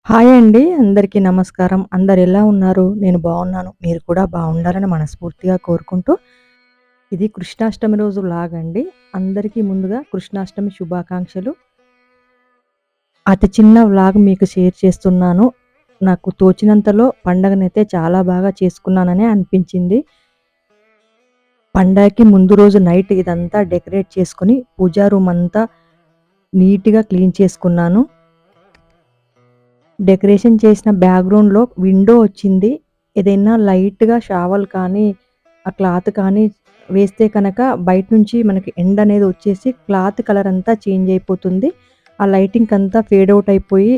Hi అండి. అందరికీ నమస్కారం. అందరు ఎలా ఉన్నారు? నేను బాగున్నాను. మీరు కూడా బాగుండాలని మనస్ఫూర్తిగా కోరుకుంటూ, ఇది కృష్ణాష్టమి రోజు వ్లాగ్ అండి. అందరికీ ముందుగా కృష్ణాష్టమి శుభాకాంక్షలు. అతి చిన్న వ్లాగ్ మీకు షేర్ చేస్తున్నాను. నాకు తోచినంతలో పండగనైతే చాలా బాగా చేసుకున్నాననే అనిపించింది. పండగకి ముందు రోజు నైట్ ఇదంతా డెకరేట్ చేసుకొని, పూజా రూమ్ అంతా నీట్‌గా క్లీన్ చేసుకున్నాను. డెకరేషన్ చేసిన బ్యాక్‌గ్రౌండ్‌లో విండో వచ్చింది. ఏదైనా లైట్‌గా షావల్ కానీ, ఆ క్లాత్ కానీ వేస్తే కనక బయట నుంచి మనకి ఎండనేది వచ్చేసి క్లాత్ కలర్ అంతా చేంజ్ అయిపోతుంది. ఆ లైటింగ్ అంతా ఫేడ్ ఔట్ అయిపోయి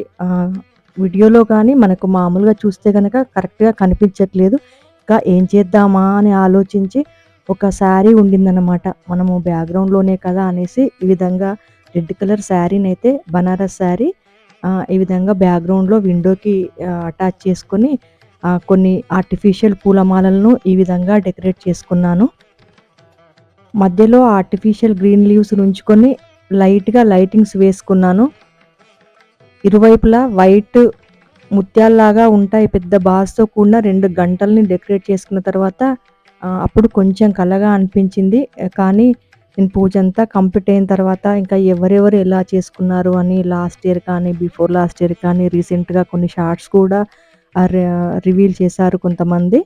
వీడియోలో గానీ మనకు మామూలుగా చూస్తే గనక కరెక్ట్‌గా కనిపించట్లేదు. ఇంకా ఏం చేద్దామా అని ఆలోచించి ఒక శారీ ఉండిందనమాట. మనము బ్యాక్‌గ్రౌండ్‌లోనే కదా అనేసి ఈ విధంగా రెడ్ కలర్ శారీనైతే బనారస్ శారీ ఈ విధంగా బ్యాక్‌గ్రౌండ్‌లో విండోకి అటాచ్ చేసుకొని కొన్ని ఆర్టిఫిషియల్ పూలమాలలను ఈ విధంగా డెకరేట్ చేసుకున్నాను. మధ్యలో ఆర్టిఫిషియల్ గ్రీన్ లీవ్స్ ఉంచుకొని లైట్‌గా లైటింగ్స్ వేసుకున్నాను. ఇరువైపులా వైట్ ముత్యాల్లాగా ఉంటాయి. పెద్ద బాల్స్‌తో కూడిన 2 గంటల్ని డెకరేట్ చేసుకున్న తర్వాత అప్పుడు కొంచెం కళగా అనిపించింది. కానీ నేను పూజంతా కంప్లీట్ అయిన తర్వాత ఇంకా ఎవరెవరు ఎలా చేసుకున్నారు అని లాస్ట్ ఇయర్ కానీ, బిఫోర్ లాస్ట్ ఇయర్ కానీ రీసెంట్‌గా కొన్ని షార్ట్స్ కూడా ఆహ్, ర రివీల్ చేశారు కొంతమంది.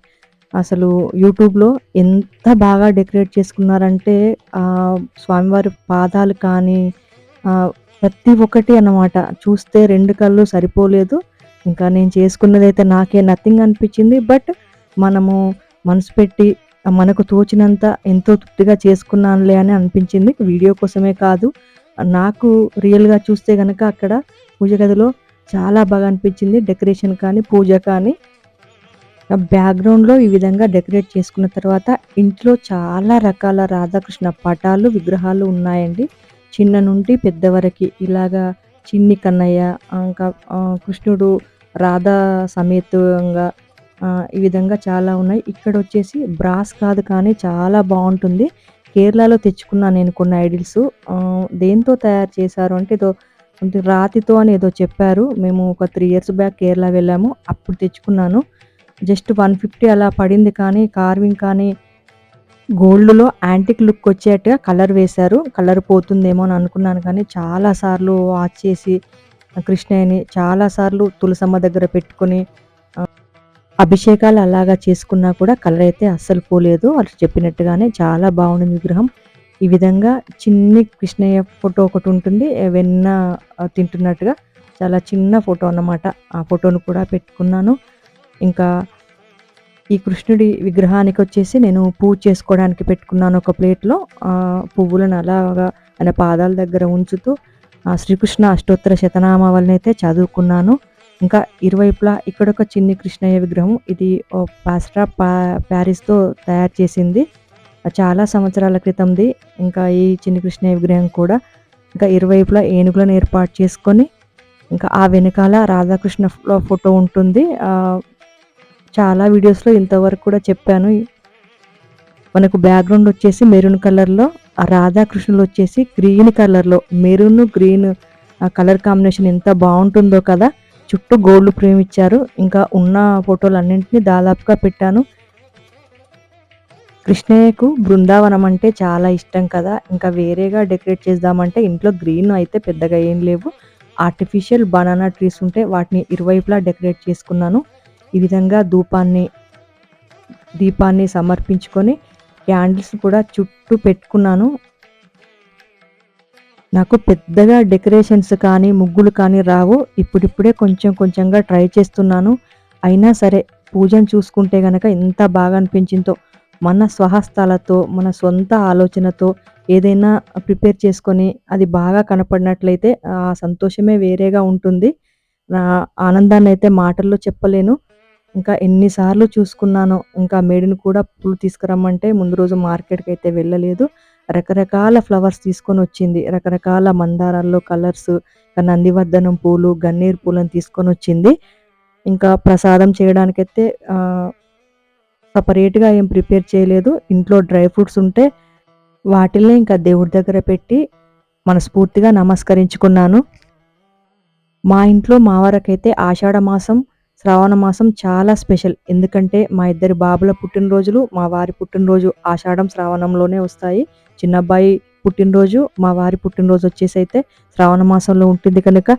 అసలు యూట్యూబ్‌లో ఎంత బాగా డెకరేట్ చేసుకున్నారంటే స్వామివారి పాదాలు కానీ ప్రతి ఒక్కటి అన్నమాట. చూస్తే 2 కళ్ళు సరిపోలేదు. ఇంకా నేను చేసుకున్నదైతే నాకే నథింగ్ అనిపించింది. బట్ మనము మనసు పెట్టి మనకు తోచినంత ఎంతో తృప్తిగా చేసుకున్నానులే అని అనిపించింది. వీడియో కోసమే కాదు. నాకు రియల్‌గా చూస్తే గనక అక్కడ పూజ గదిలో చాలా బాగా అనిపించింది. డెకరేషన్ కానీ, పూజ కానీ. బ్యాక్‌గ్రౌండ్‌లో ఈ విధంగా డెకరేట్ చేసుకున్న తర్వాత ఇంట్లో చాలా రకాల రాధాకృష్ణ పటాలు, విగ్రహాలు ఉన్నాయండి. చిన్న నుండి పెద్ద వరకి ఇలాగా చిన్ని కన్నయ్య, ఇంకా కృష్ణుడు రాధా సమేతంగా ఈ విధంగా చాలా ఉన్నాయి. ఇక్కడొచ్చేసి బ్రాస్ కాదు కానీ చాలా బావుంటుంది. కేరళలో తెచ్చుకున్నాను నేను కొన్ని ఐడిల్స్. దేనితో తయారు చేశారు అంటే ఏదో రాతితో అని ఏదో చెప్పారు. మేము ఒక 3 ఇయర్స్ బ్యాక్ కేరళ వెళ్ళాము. అప్పుడు తెచ్చుకున్నాను. జస్ట్ 150 అలా పడింది కానీ కార్వింగ్ కానీ గోల్డ్‌లో యాంటిక్ లుక్ వచ్చేట్టుగా కలర్ వేశారు. కలర్ పోతుందేమో అని అనుకున్నాను కానీ చాలా సార్లు వాష్ చేసి కృష్ణయ్యని చాలా సార్లు తులసమ్మ దగ్గర పెట్టుకొని అభిషేకాలు అలాగా చేసుకున్నా కూడా కలర్ అయితే అస్సలు పోలేదు. వాళ్ళు చెప్పినట్టుగానే చాలా బాగుంది విగ్రహం. ఈ విధంగా చిన్ని కృష్ణయ్య ఫోటో ఒకటి ఉంటుంది. వెన్న తింటున్నట్టుగా చాలా చిన్న ఫోటో అన్నమాట. ఆ ఫోటోను కూడా పెట్టుకున్నాను. ఇంకా ఈ కృష్ణుడి విగ్రహానికొచ్చేసి నేను పూజ చేసుకోవడానికి పెట్టుకున్నాను ఒక ప్లేట్‌లో. పువ్వులను అలాగా ఆయన పాదాల దగ్గర ఉంచుతూ శ్రీకృష్ణ అష్టోత్తర శతనామావళినైతే చదువుకున్నాను. ఇంకా ఇరువైపులా ఇక్కడొక చిన్ని కృష్ణయ్య విగ్రహం. ఇది ప్లాస్టర్ ఆఫ్ ప్యారిస్‌తో తయారు చేసింది. చాలా సంవత్సరాల క్రితంది. ఇంకా ఈ చిన్ని కృష్ణయ్య విగ్రహం కూడా ఇంకా ఇరువైపులా ఏనుగులను ఏర్పాటు చేసుకొని, ఇంకా ఆ వెనకాల రాధాకృష్ణ ఫోటో ఉంటుంది. చాలా వీడియోస్‌లో ఇంతవరకు కూడా చెప్పాను. మనకు బ్యాక్‌గ్రౌండ్ వచ్చేసి మెరూన్ కలర్‌లో, ఆ రాధాకృష్ణులు వచ్చేసి గ్రీన్ కలర్‌లో మెరూన్, గ్రీన్ కలర్ కాంబినేషన్ ఎంత బావుంటుందో కదా! చుట్టూ గోల్డ్ ఫ్రేమ్ ఇచ్చారు. ఇంకా ఉన్న ఫోటోలన్నింటినీ దాదాపుగా పెట్టాను. కృష్ణయ్యకు బృందావనం అంటే చాలా ఇష్టం కదా! ఇంకా వేరేగా డెకరేట్ చేద్దామంటే ఇంట్లో గ్రీన్ అయితే పెద్దగా ఏం లేవు. ఆర్టిఫిషియల్ బనానా ట్రీస్ ఉంటే వాటిని ఇరువైపులా డెకరేట్ చేసుకున్నాను. ఈ విధంగా దీపాన్ని సమర్పించుకొని క్యాండిల్స్ కూడా చుట్టూ పెట్టుకున్నాను. నాకు పెద్దగా డెకరేషన్స్ కానీ, ముగ్గులు కానీ రావు. ఇప్పుడిప్పుడే కొంచెం కొంచెంగా ట్రై చేస్తున్నాను. అయినా సరే పూజను చూసుకుంటే గనక ఎంత బాగా అనిపించిందో, మన స్వహస్తాలతో, మన సొంత ఆలోచనతో ఏదైనా ప్రిపేర్ చేసుకొని అది బాగా కనపడినట్లయితే ఆ సంతోషమే వేరేగా ఉంటుంది. నా ఆనందాన్నయితే మాటల్లో చెప్పలేను. ఇంకా ఎన్ని సార్లు చూసుకున్నానో. ఇంకా మేడిని కూడా పూలు తీసుకురమ్మంటే ముందు రోజు మార్కెట్‌కైతే వెళ్ళలేదు. రకరకాల ఫ్లవర్స్ తీసుకొనొచ్చింది. రకరకాల మందారాల్లో కలర్స్, నందివర్ధనం పూలు, గన్నేరు పూలను తీసుకొనొచ్చింది. ఇంకా ప్రసాదం చేయడానికైతే సెపరేట్‌గా ఏం ప్రిపేర్ చేయలేదు. ఇంట్లో డ్రై ఫ్రూట్స్ ఉంటే వాటిల్నే ఇంకా దేవుడి దగ్గర పెట్టి మనస్ఫూర్తిగా నమస్కరించుకున్నాను. మా ఇంట్లో మా వరకైతే ఆషాఢ మాసం, శ్రావణ మాసం చాలా స్పెషల్. ఎందుకంటే మా ఇద్దరి బాబుల పుట్టినరోజులు, మా వారి పుట్టినరోజు ఆషాఢం, శ్రావణంలోనే వస్తాయి. చిన్నబ్బాయి పుట్టినరోజు, మా వారి పుట్టినరోజు వచ్చేసైతే శ్రావణ మాసంలో ఉంటుంది కనుక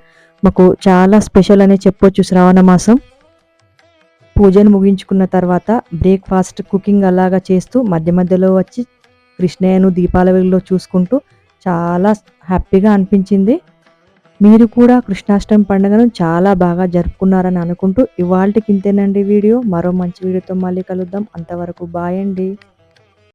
మాకు చాలా స్పెషల్ అనే చెప్పొచ్చు శ్రావణ మాసం. పూజను ముగించుకున్న తర్వాత బ్రేక్‌ఫాస్ట్, కుకింగ్ అలాగా చేస్తూ మధ్య మధ్యలో వచ్చి కృష్ణయ్యను దీపాల వెలుగులో చూసుకుంటూ చాలా హ్యాపీగా అనిపించింది. మీరు కూడా కృష్ణాష్టమి పండుగను చాలా బాగా జరుపుకున్నారని అనుకుంటూ ఇవాల్టికి ఇంతేనండి వీడియో. మరో మంచి వీడియోతో మళ్ళీ కలుద్దాం. అంతవరకు బాయ్ అండి.